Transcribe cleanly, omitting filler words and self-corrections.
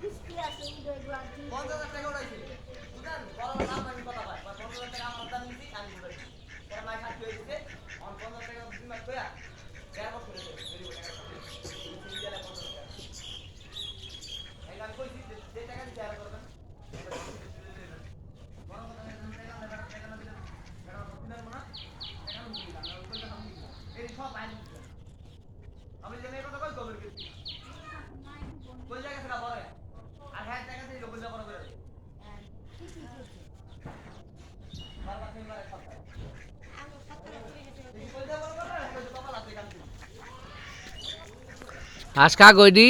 50,000 টাকা উঠাইছি বুঝলেন বড় লাভ আমি কথা পাই 50,000 টাকা আমার দাম নিছি আমি উঠাইছি পরে মাই সাথে হয়ে গেছে অন 50 টাকা দুই মাস কইয়া দেড় বছর হয়ে গেছে বেরিয়ে টাকা তুমি দিলে 50 টাকা এই আমি কইছি যে টাকা দিতে আর করবেন বড় কথা টাকা না দিলে টাকা দিবেন না টাকা দিবেন না ওই কথা আমি এই সব আইন আমি যে এই কথা কই কবে গেছি কোন জায়গা থেকে বড় আর হ্যাঁ টাকা দিয়ে লোক বড় করে বারবার তিনবার খাতা আমি খাতা করে গেছে এই কই যা বড় করে কই তো বাবা লাগবে কাল আজকা কইডি